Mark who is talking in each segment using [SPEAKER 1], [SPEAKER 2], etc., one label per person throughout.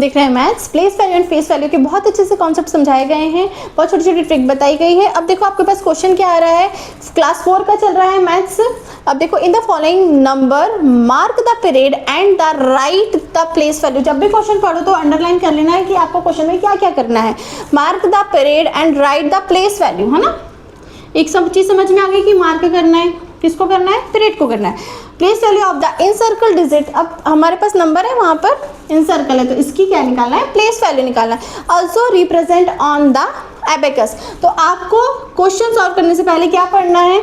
[SPEAKER 1] हम देख रहे हैं maths. Place value and face value के बहुत अच्छे से कॉन्सेप्ट समझाए गए हैं, बहुत छोटी छोटी ट्रिक बताई गई है। अब देखो आपके पास क्वेश्चन क्या आ रहा है, क्लास 4 का चल रहा है मैथ्स। अब देखो, in the following number mark the period and the right the place value. जब भी क्वेश्चन पढ़ो तो अंडरलाइन कर लेना है कि आपको क्वेश्चन में क्या क्या करना है। Mark the period and right the place value, है ना। एक सब चीज समझ में आ गई कि मार्क करना है, किसको करना है, पीरियड को करना है। Place value of the encircle digit, अब हमारे पास नंबर है, वहां पर इनसर्कल है, तो इसकी क्या निकालना है, प्लेस वैल्यू निकालना है। Also represent on the abacus. तो आपको क्वेश्चन सॉल्व करने से पहले क्या पढ़ना है,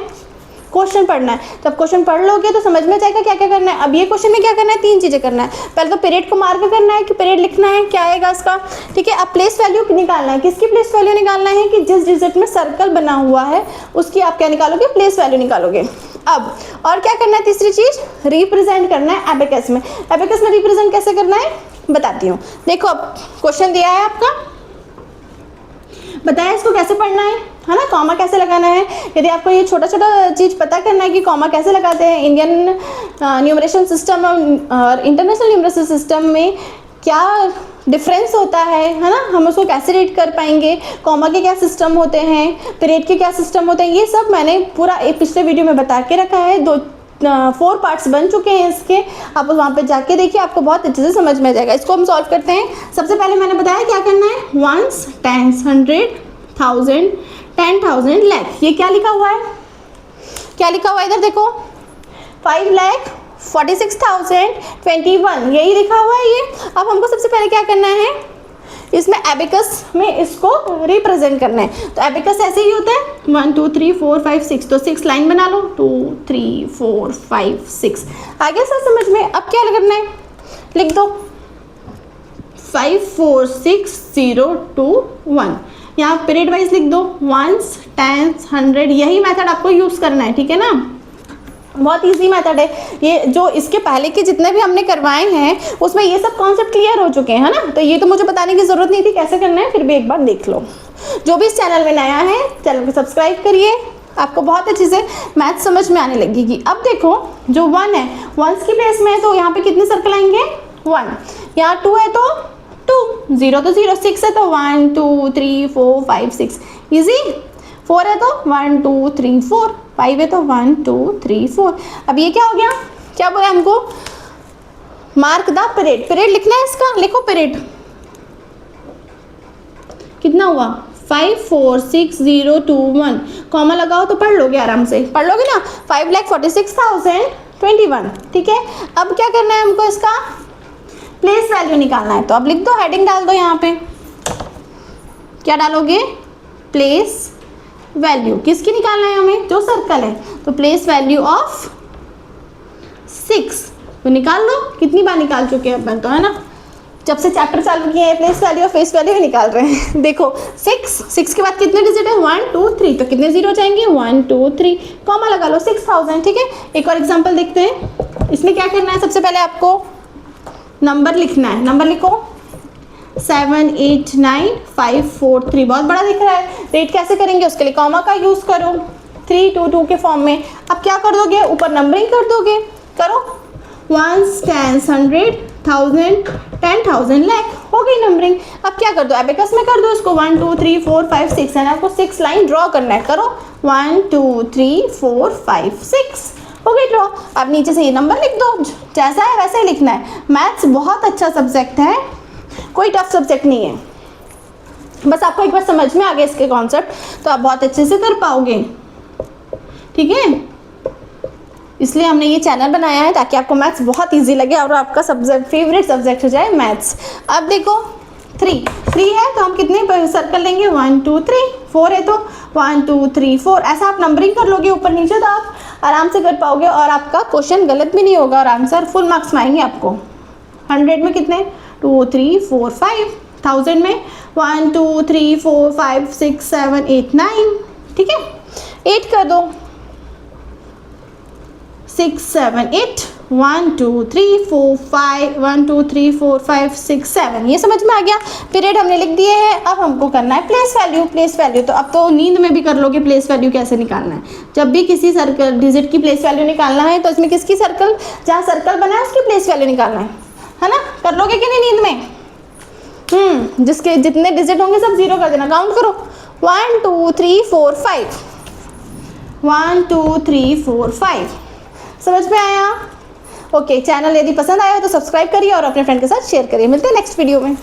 [SPEAKER 1] क्वेश्चन पढ़ना है। जब क्वेश्चन पढ़ लोगे तो समझ में जाएगा क्या क्या करना है। अब ये क्वेश्चन में क्या करना है, 3 चीजें करना है। पहले तो पीरियड को मार्क करना है कि पीरियड लिखना है, क्या आएगा इसका, ठीक है। अब प्लेस वैल्यू निकालना है, किसकी प्लेस वैल्यू निकालना है कि जिस डिजिट में सर्कल बना हुआ है उसकी आप क्या निकालोगे, प्लेस वैल्यू निकालोगे। अब और क्या करना है, तीसरी चीज रिप्रेजेंट करना है एबेकस में। एबेकस में रिप्रेजेंट कैसे करना है बताती हूँ। देखो अब क्वेश्चन दिया है आपका, बताया इसको कैसे पढ़ना है ना, कॉमा कैसे लगाना है। यदि आपको ये छोटा छोटा चीज पता करना है कि कॉमा कैसे लगाते हैं, इंडियन न्यूमरेशन सिस्टम और इंटरनेशनल न्यूमरेशन सिस्टम में क्या डिफरेंस होता है ना, हम उसको कैसे रीड कर पाएंगे, कॉमा के क्या सिस्टम होते हैं, पीरियड के क्या सिस्टम होते हैं, ये सब मैंने पूरा पिछले वीडियो में बता के रखा है। 4 पार्ट्स बन चुके हैं इसके, आप वहाँ पे जाके देखिए, आपको बहुत अच्छे से समझ में आ जाएगा। इसको हम सॉल्व करते हैं। सबसे पहले मैंने बताया क्या करना है, वंस, टेंस, 100, 1000, 10,000, लाख। ये क्या लिखा हुआ है, क्या लिखा हुआ है इधर देखो, 5,46,021, यही लिखा हुआ है ये। अब हमको सबसे पहले क्या करना है, इसमें एबेकस में इसको रिप्रेजेंट करना है। तो एबेकस ऐसे ही होता है, 1 2 3 4 5 6, तो 6 लाइन बना लो, 2 3 4 5 6। आगे सर समझ में। अब क्या करना है, लिख दो 5 4 6 0 2 1। यहाँ पीरियड वाइज लिख दो, वंस, टेंस, 100, यही मेथड आपको यूज करना है, ठीक है ना। बहुत इजी मेथड है ये। जो इसके पहले के जितने भी हमने करवाए हैं उसमें ये सब कॉन्सेप्ट क्लियर हो चुके हैं, है ना। तो ये तो मुझे बताने की जरूरत नहीं थी कैसे करना है, फिर भी एक बार देख लो। जो भी इस चैनल में नया है चैनल को सब्सक्राइब करिए, आपको बहुत अच्छे से मैथ समझ में आने लगेगी। अब देखो जो 1 है, वंस की प्लेस में है तो यहाँ पे कितने सर्कल आएंगे, 1। यहाँ 2 है तो 2, 0 तो 0, 6 है तो 1 2 3 4 5 6, ईजी। 4 है तो 1 2 3 4, 5 है तो 1 2 3 4। अब ये क्या हो गया, क्या बोला हमको, मार्क द पीरियड। पीरियड लिखना है इसका, लिखो पीरियड कितना हुआ, 5 4 6 0 2 1, कॉमा लगाओ तो पढ़ लोगे, आराम से पढ़ लोगे ना। 5,46,021, ठीक है। अब क्या करना है हमको, इसका प्लेस वैल्यू निकालना है। तो अब लिख दो, हेडिंग डाल दो, यहाँ पे क्या डालोगे, प्लेस वैल्यू। किसकी निकालना है हमें, जो सर्कल है, तो प्लेस वैल्यू ऑफ 6 तो निकाल लो। कितनी बार निकाल चुके हैं अपन तो, है ना, जब से चैप्टर चालू किए हैं प्लेस वैल्यू और फेस वैल्यू ही निकाल रहे हैं। देखो 6 के बाद कितने डिजिट है, 1 2 3, तो कितने जीरो जाएंगे, 1 2 3, कॉमा लगा लो, 6,000, ठीक है। एक और एग्जाम्पल देखते हैं। इसमें क्या करना है, सबसे पहले आपको नंबर लिखना है। नंबर लिखो 7 8 9 5 4 3, बहुत बड़ा दिख रहा है। रेट कैसे करेंगे, उसके लिए कॉमा का यूज करो, 3 2 2 के फॉर्म में। अब क्या कर दोगे, ऊपर नंबरिंग कर दोगे, करो 1 10 100 1000 10,000, लाख, हो गई नंबरिंग। अब क्या कर दो, एबेकस में कर दो इसको, 1 2 3 4 5 6 है ना, आपको 6 लाइन ड्रॉ करना है, करो 1 2 3 4 5 6, हो गई ड्रॉ। अब नीचे से ये नंबर लिख दो, जैसा है वैसे ही लिखना है। मैथ्स बहुत अच्छा सब्जेक्ट है, कोई टफ सब्जेक्ट नहीं है, बस आपको एक बार समझ में आ गया इसके कॉन्सेप्ट तो आप बहुत अच्छे से कर पाओगे, ठीक है। इसलिए हमने ये चैनल बनाया है ताकि आपको मैथ्स बहुत इजी लगे और आपका सब्जेक्ट फेवरेट सब्जेक्ट हो जाए मैथ्स। अब देखो 3 है तो हम कितने सर्कल लेंगे, 1 2 3। 4 है तो 1 2 3 4, ऐसा आप नंबरिंग कर लोगे ऊपर नीचे तो आप आराम से कर पाओगे और आपका क्वेश्चन गलत भी नहीं होगा और आंसर फुल मार्क्स में आएंगे आपको। 100 में कितने, 2 3 4 5, 1000 में 1 2 3 4 5 6 7 8 9, ठीक है। 8 कर दो, 6 7 8, 1 2 3 4 5, 1 2 3 4 5 6 7, ये समझ में आ गया। पीरियड हमने लिख दिए हैं। अब हमको करना है प्लेस वैल्यू। प्लेस वैल्यू तो अब तो नींद में भी कर लोगे, प्लेस वैल्यू कैसे निकालना है। जब भी किसी सर्कल डिजिट की प्लेस वैल्यू निकालना है तो इसमें किसकी सर्कल, जहाँ सर्कल बना है उसकी प्लेस वैल्यू निकालना है ना। कर लोगे कि नहीं नींद में, जिसके जितने डिजिट होंगे सब 0 कर देना। काउंट करो 1 2 3 4 5, 1 2 3 4 5। समझ में आया? ओके, चैनल यदि पसंद आया हो तो सब्सक्राइब करिए और अपने फ्रेंड के साथ शेयर करिए। मिलते हैं नेक्स्ट वीडियो में।